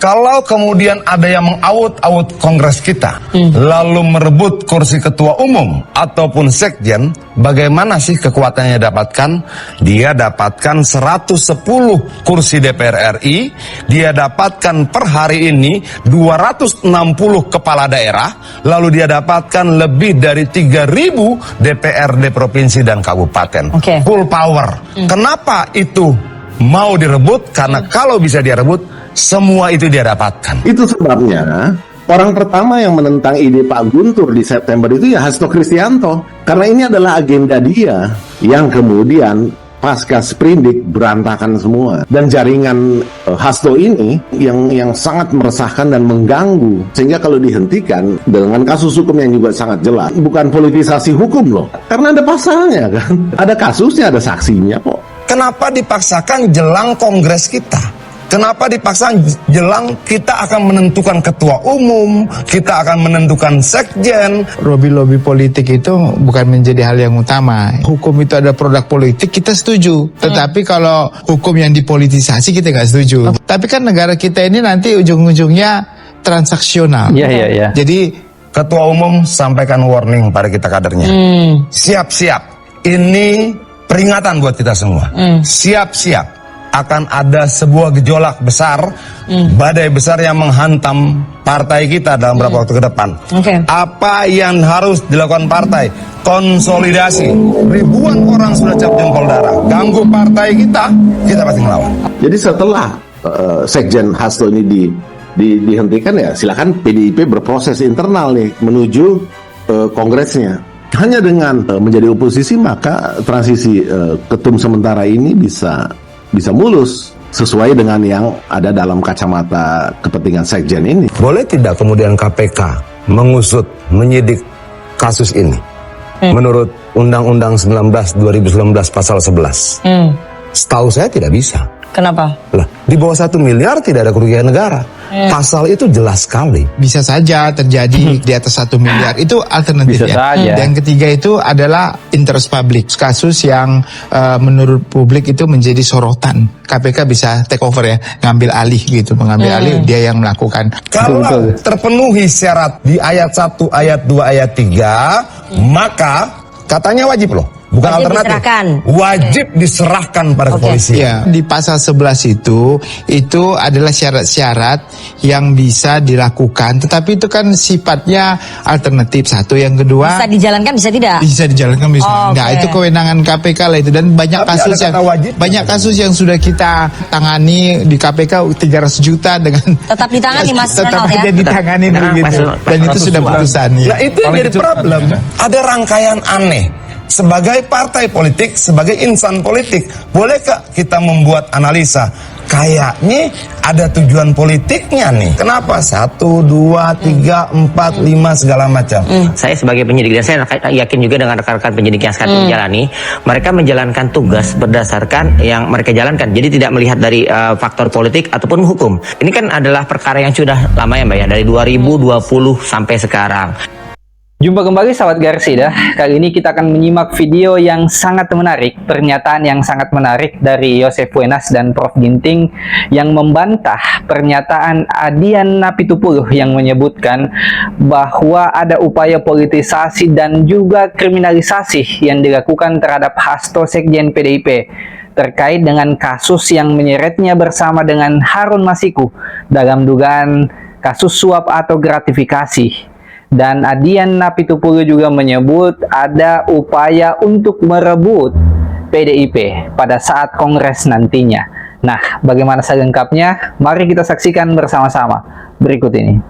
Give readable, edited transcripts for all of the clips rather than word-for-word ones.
Kalau kemudian ada yang mengaut-aut Kongres kita, lalu merebut kursi ketua umum ataupun sekjen, bagaimana sih kekuatannya dapatkan? Dia dapatkan 110 kursi DPR RI, dia dapatkan per hari ini 260 kepala daerah, lalu dia dapatkan lebih dari 3.000 DPRD provinsi dan kabupaten. Full power. Kenapa itu mau direbut? Karena kalau bisa dia rebut, semua itu dia dapatkan. Itu sebabnya orang pertama yang menentang ide Pak Guntur di September itu ya Hasto Kristianto. Karena ini adalah agenda dia yang kemudian pasca sprindik berantakan semua. Dan jaringan Hasto ini yang sangat meresahkan dan mengganggu. Sehingga kalau dihentikan dengan kasus hukum yang juga sangat jelas, bukan politisasi hukum loh. Karena ada pasalnya kan. Ada kasusnya, ada saksinya kok. Kenapa dipaksakan jelang kongres kita? Kenapa dipaksa jelang kita akan menentukan ketua umum, kita akan menentukan sekjen? Lobby-lobby politik itu bukan menjadi hal yang utama. Hukum itu ada produk politik, kita setuju. Tetapi kalau hukum yang dipolitisasi, kita nggak setuju. Tapi kan negara kita ini nanti ujung-ujungnya transaksional. Iya. Jadi ketua umum sampaikan warning pada kita kadernya. Siap-siap. Ini peringatan buat kita semua. Siap-siap. Akan ada sebuah gejolak besar, badai besar yang menghantam partai kita dalam beberapa waktu ke depan. Apa yang harus dilakukan partai? Konsolidasi. Ribuan orang sudah cap jempol darah. Ganggu partai kita pasti melawan. Jadi setelah Sekjen Hasto ini dihentikan ya silakan PDIP berproses internal nih menuju kongresnya. Hanya dengan menjadi oposisi maka transisi ketum sementara ini bisa mulus sesuai dengan yang ada dalam kacamata kepentingan sekjen ini. Boleh tidak kemudian KPK mengusut, menyidik kasus ini? Menurut Undang-Undang 19 2019 pasal 11. Setahu saya tidak bisa. Kenapa? Lah, di bawah 1 miliar tidak ada kerugian negara. Pasal itu jelas sekali. Bisa saja terjadi di atas 1 miliar. Itu alternatifnya. Bisa saja. Dan ketiga itu adalah interest public. Kasus yang menurut publik itu menjadi sorotan. KPK bisa take over ya, ngambil alih gitu, mengambil alih, dia yang melakukan. Kalau terpenuhi syarat di ayat 1, ayat 2, ayat 3, maka katanya wajib loh. Bukan wajib alternatif. Diserahkan. Wajib diserahkan pada kepolisian. Ya, di pasal 11 itu adalah syarat-syarat yang bisa dilakukan, tetapi itu kan sifatnya alternatif. Satu, yang kedua bisa dijalankan, bisa tidak? Bisa dijalankan, bisa. Nah, itu kewenangan KPK lah itu, dan banyak kasus yang sudah kita tangani di KPK 300 juta dengan tetap ditangani Mas tetap Ronald, aja ditangani begitu. Dan itu sudah putusan. Nah, itu yang jadi problem. Ada rangkaian aneh. Sebagai partai politik, sebagai insan politik, bolehkah kita membuat analisa? Kayaknya ada tujuan politiknya nih. Kenapa? 1, 2, 3, 4, 5 segala macam. Saya sebagai penyidik, dan saya yakin juga dengan rekan-rekan penyidik yang sekarang menjalani, mereka menjalankan tugas berdasarkan yang mereka jalankan. Jadi tidak melihat dari faktor politik ataupun hukum. Ini kan adalah perkara yang sudah lama ya Mbak ya, dari 2020 sampai sekarang. Jumpa kembali sahabat Garsida. Kali ini kita akan menyimak video yang sangat menarik, pernyataan yang sangat menarik dari Yosef Wenas dan Prof Ginting yang membantah pernyataan Adian Napitupuluh yang menyebutkan bahwa ada upaya politisasi dan juga kriminalisasi yang dilakukan terhadap Hasto Sekjen PDIP terkait dengan kasus yang menyeretnya bersama dengan Harun Masiku dalam dugaan kasus suap atau gratifikasi. Dan Adian Napitupuluh juga menyebut ada upaya untuk merebut PDIP pada saat kongres nantinya. Nah, bagaimana selengkapnya? Mari kita saksikan bersama-sama berikut ini.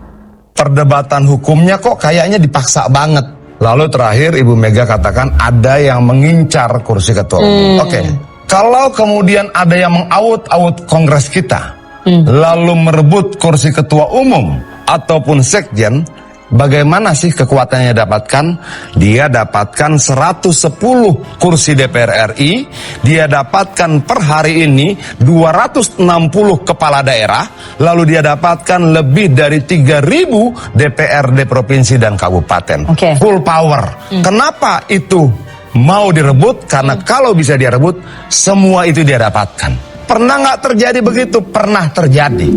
Perdebatan hukumnya kok kayaknya dipaksa banget. Lalu terakhir Ibu Mega katakan ada yang mengincar kursi ketua umum. Oke. Kalau kemudian ada yang mengaut-aut kongres kita, lalu merebut kursi ketua umum ataupun sekjen, bagaimana sih kekuatannya dapatkan? Dia dapatkan 110 kursi DPR RI, dia dapatkan per hari ini 260 kepala daerah, lalu dia dapatkan lebih dari 3.000 DPRD provinsi dan kabupaten. Full power. Kenapa itu mau direbut? Karena kalau bisa dia rebut, semua itu dia dapatkan. Pernah nggak terjadi begitu? Pernah terjadi.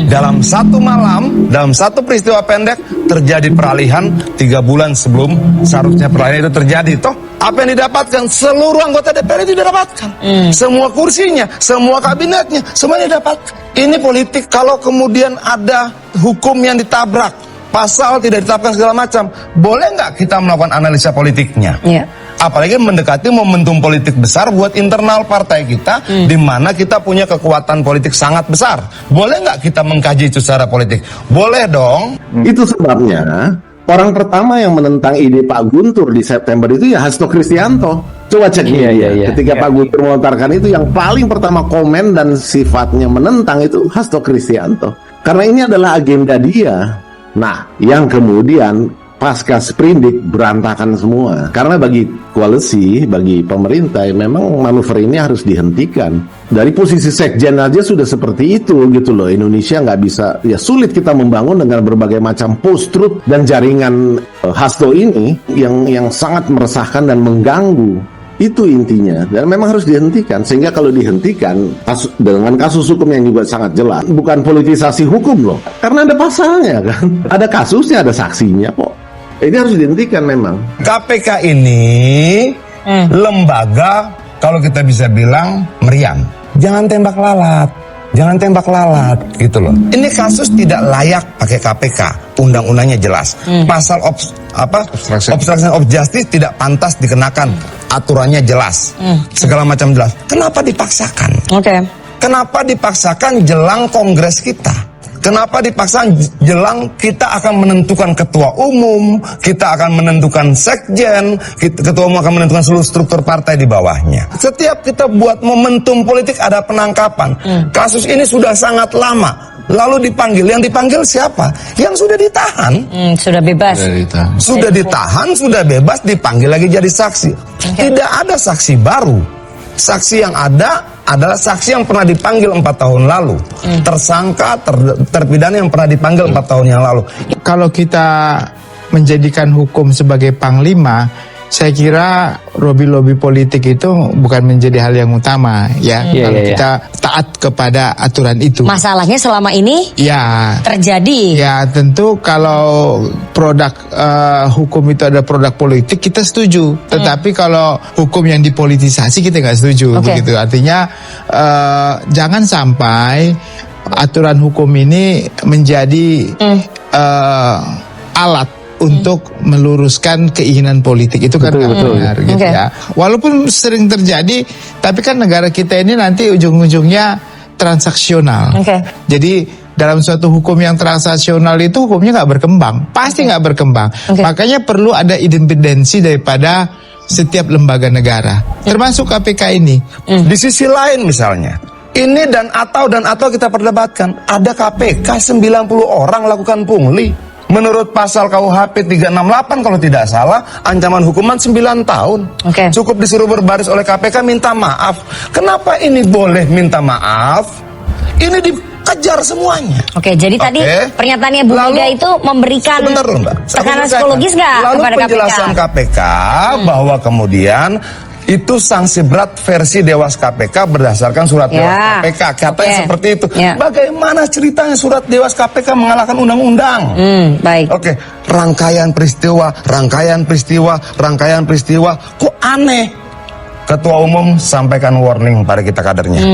Dalam satu malam, dalam satu peristiwa pendek, terjadi peralihan 3 bulan sebelum seharusnya peralihan itu terjadi. Toh, apa yang didapatkan? Seluruh anggota DPR itu didapatkan. Semua kursinya, semua kabinetnya, semuanya didapatkan. Ini politik. Kalau kemudian ada hukum yang ditabrak, pasal tidak ditetapkan segala macam, boleh nggak kita melakukan analisa politiknya? Iya. Apalagi mendekati momentum politik besar buat internal partai kita, di mana kita punya kekuatan politik sangat besar. Boleh nggak kita mengkaji itu secara politik? Boleh dong. Itu sebabnya orang pertama yang menentang ide Pak Guntur di September itu ya Hasto Kristianto. Coba cek Iya. ketika Pak Guntur melontarkan itu, yang paling pertama komen dan sifatnya menentang itu Hasto Kristianto. Karena ini adalah agenda dia. Nah, yang kemudian pasca sprindik berantakan semua. Karena bagi koalisi, bagi pemerintah, memang manuver ini harus dihentikan. Dari posisi sekjen aja sudah seperti itu gitu loh. Indonesia nggak bisa, ya sulit kita membangun dengan berbagai macam post-truth dan jaringan Hasto ini yang sangat meresahkan dan mengganggu. Itu intinya, dan memang harus dihentikan. Sehingga kalau dihentikan dengan kasus hukum yang juga sangat jelas, bukan politisasi hukum loh, karena ada pasalnya kan, ada kasusnya, ada saksinya kok. Ini harus dihentikan memang. KPK ini lembaga, kalau kita bisa bilang, meriam. Jangan tembak lalat. Jangan tembak lalat gitu loh. Ini kasus tidak layak pakai KPK. Undang-undangnya jelas. Pasal obstruction of justice tidak pantas dikenakan. Aturannya jelas. Segala macam jelas. Kenapa dipaksakan? Oke. Kenapa dipaksakan jelang kongres kita? Kenapa dipaksa jelang kita akan menentukan ketua umum, kita akan menentukan sekjen, ketua umum akan menentukan seluruh struktur partai di bawahnya. Setiap kita buat momentum politik ada penangkapan. Kasus ini sudah sangat lama. Lalu dipanggil, yang dipanggil siapa? Yang sudah ditahan. Sudah bebas. Sudah ditahan, sudah bebas, dipanggil lagi jadi saksi. Tidak ada saksi baru. Saksi yang ada adalah saksi yang pernah dipanggil 4 tahun lalu. Tersangka, terpidana yang pernah dipanggil 4 tahun yang lalu. Kalau kita menjadikan hukum sebagai panglima, saya kira lobby-lobby politik itu bukan menjadi hal yang utama ya. Kalau kita taat kepada aturan itu. Masalahnya selama ini Ya, terjadi. ya tentu kalau produk hukum itu ada produk politik kita setuju. Tetapi kalau hukum yang dipolitisasi kita nggak setuju. Oke. Begitu. Artinya jangan sampai aturan hukum ini menjadi alat untuk meluruskan keinginan politik. Itu kan nggak benar gitu ya. Walaupun sering terjadi, tapi kan negara kita ini nanti ujung-ujungnya transaksional. Jadi dalam suatu hukum yang transaksional itu hukumnya nggak berkembang, pasti nggak berkembang. Makanya perlu ada independensi daripada setiap lembaga negara, termasuk KPK ini. Di sisi lain misalnya, ini dan atau kita perdebatkan, ada KPK 90 orang lakukan pungli. Menurut pasal KUHP 368 kalau tidak salah, ancaman hukuman 9 tahun. Cukup disuruh berbaris oleh KPK minta maaf. Kenapa ini boleh minta maaf? Ini dikejar semuanya. Jadi tadi pernyataannya Bu Mega itu memberikan tekanan psikologis nggak lalu kepada penjelasan KPK bahwa kemudian itu sanksi berat versi Dewas KPK berdasarkan surat Dewas KPK. Katanya seperti itu. Bagaimana ceritanya surat Dewas KPK mengalahkan undang-undang? Baik. Rangkaian peristiwa. Kok aneh? Ketua Umum sampaikan warning pada kita kadernya.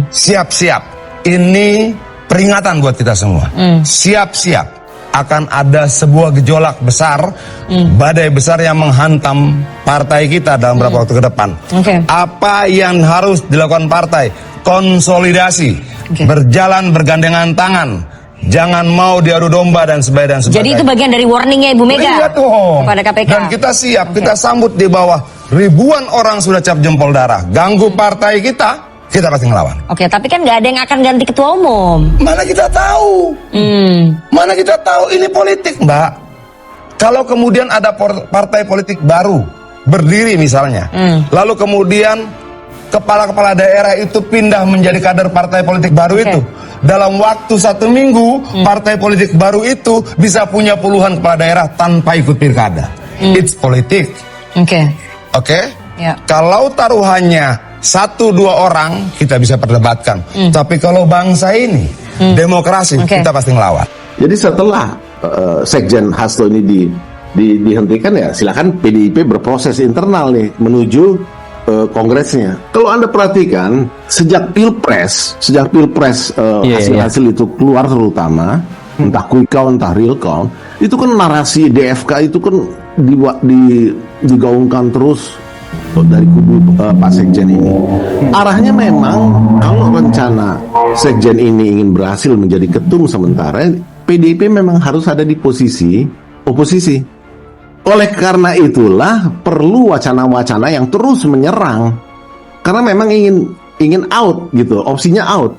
Siap-siap. Ini peringatan buat kita semua. Siap-siap. Akan ada sebuah gejolak besar, badai besar yang menghantam partai kita dalam beberapa waktu ke depan. Apa yang harus dilakukan partai? Konsolidasi, berjalan bergandengan tangan, jangan mau diadu domba dan sebagainya. Jadi itu bagian dari warningnya Ibu Mega Iya tuh. kepada KPK. Dan kita siap, kita sambut di bawah ribuan orang sudah cap jempol darah. Ganggu partai kita pasti ngelawan. Tapi kan nggak ada yang akan ganti ketua umum. Mana kita tahu? Mana kita tahu ini politik, Mbak. Kalau kemudian ada partai politik baru berdiri misalnya, lalu kemudian kepala-kepala daerah itu pindah menjadi kader partai politik baru itu, dalam waktu 1 minggu partai politik baru itu bisa punya puluhan kepala daerah tanpa ikut pilkada. It's politik. Kalau taruhannya 1-2 orang kita bisa perdebatkan. Tapi kalau bangsa ini, demokrasi, kita pasti ngelawan. Jadi setelah Sekjen Hasto ini dihentikan, ya silakan PDIP berproses internal nih menuju kongresnya. Kalau Anda perhatikan sejak pilpres hasil-hasil itu keluar, terutama entah quick count entah real count, itu kan narasi DFK itu kan digaungkan terus dari kubu Pak Sekjen ini. Arahnya memang kalau rencana Sekjen ini ingin berhasil menjadi ketum sementara, PDIP memang harus ada di posisi oposisi. Oleh karena itulah perlu wacana-wacana yang terus menyerang, karena memang ingin out gitu, opsinya out.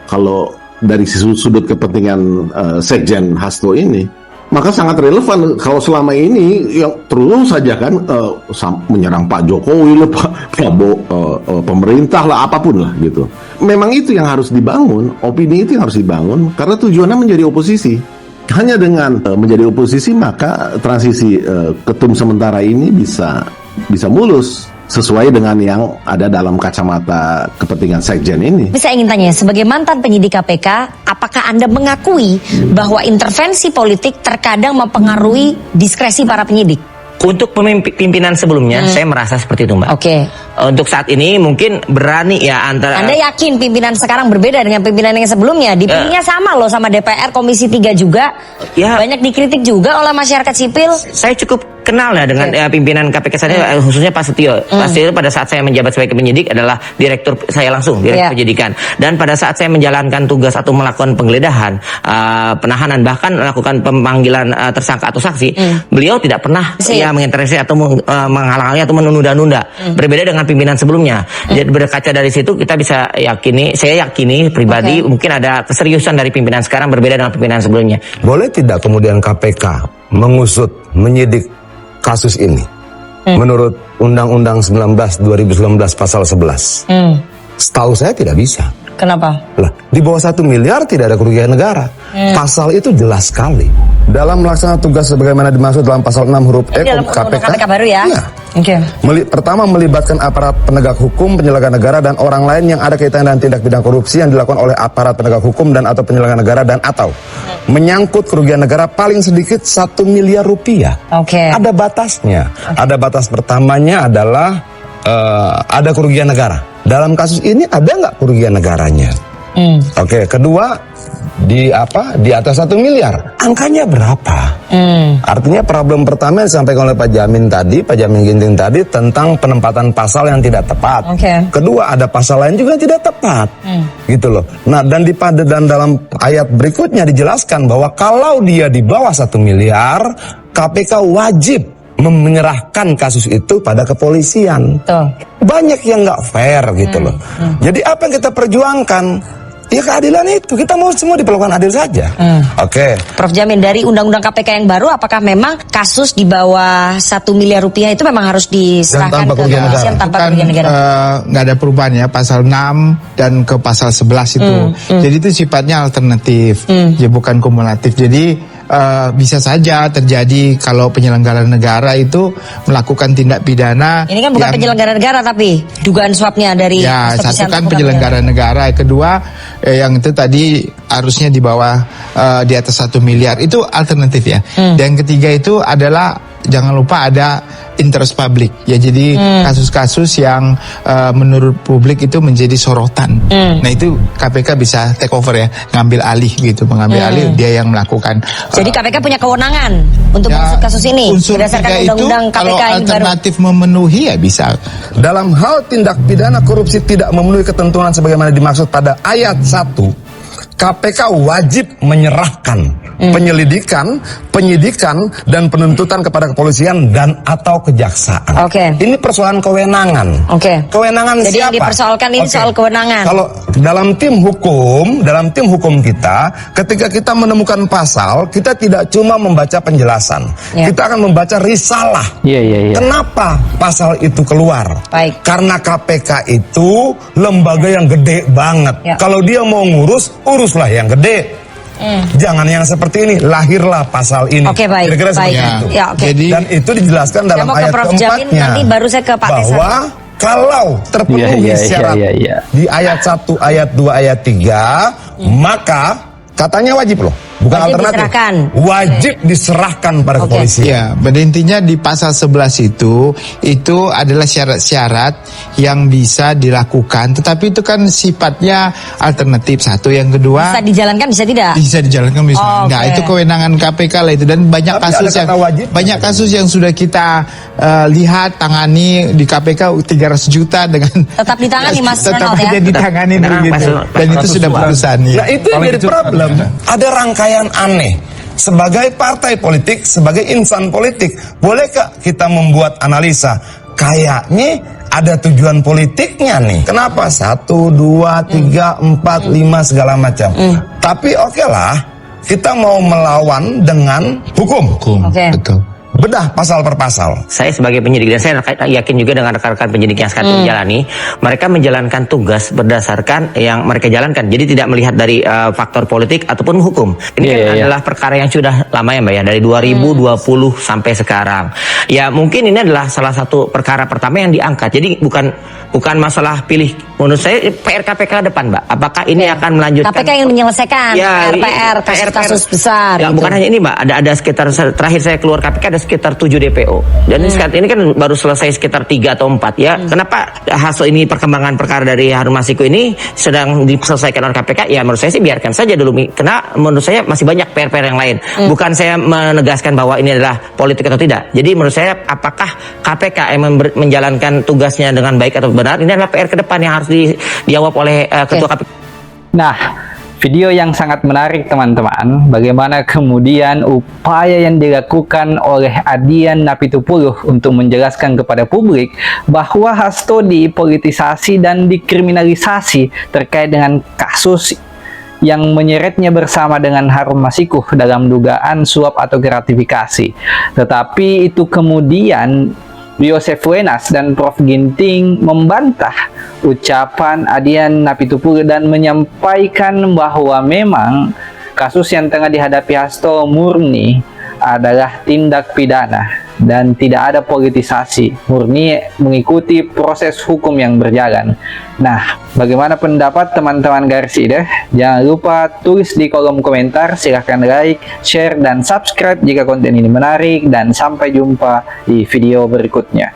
Kalau dari sudut kepentingan Sekjen Hasto ini, maka sangat relevan kalau selama ini yang terus saja kan menyerang Pak Jokowi lah, Pak Prabowo, pemerintah lah, apapun lah gitu. Memang itu yang harus dibangun, opini itu yang harus dibangun, karena tujuannya menjadi oposisi. Hanya dengan menjadi oposisi maka transisi ketum sementara ini bisa mulus sesuai dengan yang ada dalam kacamata kepentingan Sekjen ini. Saya ingin tanya, sebagai mantan penyidik KPK, apakah Anda mengakui bahwa intervensi politik terkadang mempengaruhi diskresi para penyidik? Untuk pimpinan sebelumnya, saya merasa seperti itu, Mbak. Oke. Untuk saat ini mungkin berani ya antara... Anda yakin pimpinan sekarang berbeda dengan pimpinan yang sebelumnya? Dipilihnya sama loh, sama DPR, Komisi 3 juga. Ya. Banyak dikritik juga oleh masyarakat sipil. Saya cukup kenal ya dengan pimpinan KPK saya, khususnya Pak Setio. Pak Setio pada saat saya menjabat sebagai penyidik adalah direktur saya langsung, direktur penyidikan. Dan pada saat saya menjalankan tugas atau melakukan penggeledahan, penahanan, bahkan melakukan pemanggilan tersangka atau saksi, beliau tidak pernah mengintervensi atau menghalangi atau menunda-nunda. Berbeda dengan pimpinan sebelumnya. Jadi berkaca dari situ kita bisa yakini, saya yakini pribadi mungkin ada keseriusan dari pimpinan sekarang berbeda dengan pimpinan sebelumnya. Boleh tidak kemudian KPK mengusut, menyidik kasus ini menurut Undang-Undang 19 2019 pasal 11? Setahu saya tidak bisa. Kenapa? Lah, di bawah 1 miliar tidak ada kerugian negara. Pasal itu jelas sekali. Dalam melaksanakan tugas sebagaimana dimaksud dalam pasal 6 huruf E KPK baru ya? Iya. Pertama, melibatkan aparat penegak hukum, penyelenggara negara dan orang lain yang ada kaitan dengan tindak pidana korupsi yang dilakukan oleh aparat penegak hukum dan atau penyelenggara negara dan atau menyangkut kerugian negara paling sedikit 1 miliar rupiah. Ada batasnya. Ada batas pertamanya adalah ada kerugian negara. Dalam kasus ini ada nggak kerugian negaranya? Kedua, di atas 1 miliar. Angkanya berapa? Artinya problem pertama yang disampaikan oleh Pak Jamin Ginting tadi tentang penempatan pasal yang tidak tepat. Kedua, ada pasal lain juga yang tidak tepat. Gitu loh. Nah, dan dalam ayat berikutnya dijelaskan bahwa kalau dia di bawah 1 miliar, KPK wajib menyerahkan kasus itu pada kepolisian. Banyak yang nggak fair gitu loh. Jadi apa yang kita perjuangkan? Ya keadilan itu, kita mau semua diperlakukan adil saja. Prof Jamin, dari Undang-Undang KPK yang baru, apakah memang kasus di bawah 1 miliar rupiah itu memang harus diserahkan ke kepolisian tanpa kerugian negara? Nggak ada perubahan ya, pasal 6 dan ke pasal 11 itu. Jadi itu sifatnya alternatif, ya bukan kumulatif. Jadi bisa saja terjadi kalau penyelenggara negara itu melakukan tindak pidana. Ini kan bukan penyelenggara negara tapi dugaan suapnya dari satu kan penyelenggara negara, kedua yang itu tadi harusnya di bawah di atas 1 miliar itu alternatif ya. Dan ketiga itu adalah jangan lupa ada interest public ya, jadi kasus-kasus yang menurut publik itu menjadi sorotan. Nah itu KPK bisa take over ya, ngambil alih gitu, mengambil alih, dia yang melakukan. Jadi KPK punya kewenangan untuk mengusut kasus ini berdasarkan undang-undang KPK kalau yang baru. alternatif memenuhi ya bisa. Dalam hal tindak pidana korupsi tidak memenuhi ketentuan sebagaimana dimaksud pada ayat 1, KPK wajib menyerahkan penyelidikan, penyidikan, dan penuntutan kepada kepolisian dan atau kejaksaan. Ini persoalan kewenangan. Kewenangan jadi siapa? yang dipersoalkan ini soal kewenangan. Kalau dalam tim hukum kita, ketika kita menemukan pasal, kita tidak cuma membaca penjelasan. Kita akan membaca risalah. Kenapa pasal itu keluar? Karena KPK itu lembaga yang gede banget. Kalau dia mau uruslah yang gede. Jangan yang seperti ini, lahirlah pasal ini. Kira-kira seperti itu. Jadi, dan itu dijelaskan dalam ayat keempatnya nanti baru saya ke Pak bahwa Kalau terpenuhi syarat di ayat 1, ayat 2, ayat 3, maka katanya wajib loh, bukan Wajib alternatif. diserahkan. Wajib diserahkan pada kepolisian. Ya, pada intinya di pasal 11 itu adalah syarat-syarat yang bisa dilakukan, tetapi itu kan sifatnya alternatif. Satu, yang kedua Bisa dijalankan, bisa tidak? bisa dijalankan, bisa Oh, enggak. oke. Itu kewenangan KPK lah itu, dan banyak Tapi kasus ada yang kata wajib. yang sudah kita lihat tangani di KPK 300 juta dengan Tetap ditangani, Mas tetap Ronald, ya? aja ditangani Tetap. begitu. Dan itu sudah putusan. ya. Nah itu yang jadi problem. Ada rangkaian aneh. Sebagai partai politik, sebagai insan politik, bolehkah kita membuat analisa? Kayaknya ada tujuan politiknya nih. Kenapa? 1, 2, 3, 4, 5 segala macam. Tapi oke lah, kita mau melawan dengan hukum. Oke. Betul. Bedah pasal per pasal. Saya sebagai penyidik, dan saya yakin juga dengan rekan-rekan penyidik yang sekarang menjalani, mereka menjalankan tugas berdasarkan yang mereka jalankan. Jadi tidak melihat dari faktor politik ataupun hukum. Ini kan adalah perkara yang sudah lama ya Mbak ya, dari 2020 sampai sekarang. Ya mungkin ini adalah salah satu perkara pertama yang diangkat. Jadi bukan masalah pilih. Menurut saya PR KPK depan Mbak. Apakah ini akan melanjutkan? KPK yang menyelesaikan PR kasus-kasus besar. Ya, gitu. bukan hanya ini Mbak, ada sekitar, terakhir saya keluar KPK ada sekitar 7 DPO. Dan ini kan baru selesai sekitar 3 atau 4 ya. Kenapa hasil ini, perkembangan perkara dari Harun Masiku ini sedang diselesaikan oleh KPK? Ya menurut saya sih biarkan saja dulu. Karena menurut saya masih banyak PR-PR yang lain. Bukan saya menegaskan bahwa ini adalah politik atau tidak. Jadi menurut saya apakah KPK yang menjalankan tugasnya dengan baik atau benar, ini adalah PR ke depan yang harus dijawab oleh Ketua KPK. Nah, video yang sangat menarik teman-teman, bagaimana kemudian upaya yang dilakukan oleh Adian Napitupuluh untuk menjelaskan kepada publik bahwa Hasto dipolitisasi dan dikriminalisasi terkait dengan kasus yang menyeretnya bersama dengan Harun Masiku dalam dugaan suap atau gratifikasi. Tetapi itu kemudian Yosef Wenas dan Prof Ginting membantah ucapan Adian Napitupuluh dan menyampaikan bahwa memang kasus yang tengah dihadapi Hasto murni adalah tindak pidana dan tidak ada politisasi, murni mengikuti proses hukum yang berjalan. Nah, bagaimana pendapat teman-teman Garsi deh? Jangan lupa tulis di kolom komentar, silahkan like, share, dan subscribe jika konten ini menarik, dan sampai jumpa di video berikutnya.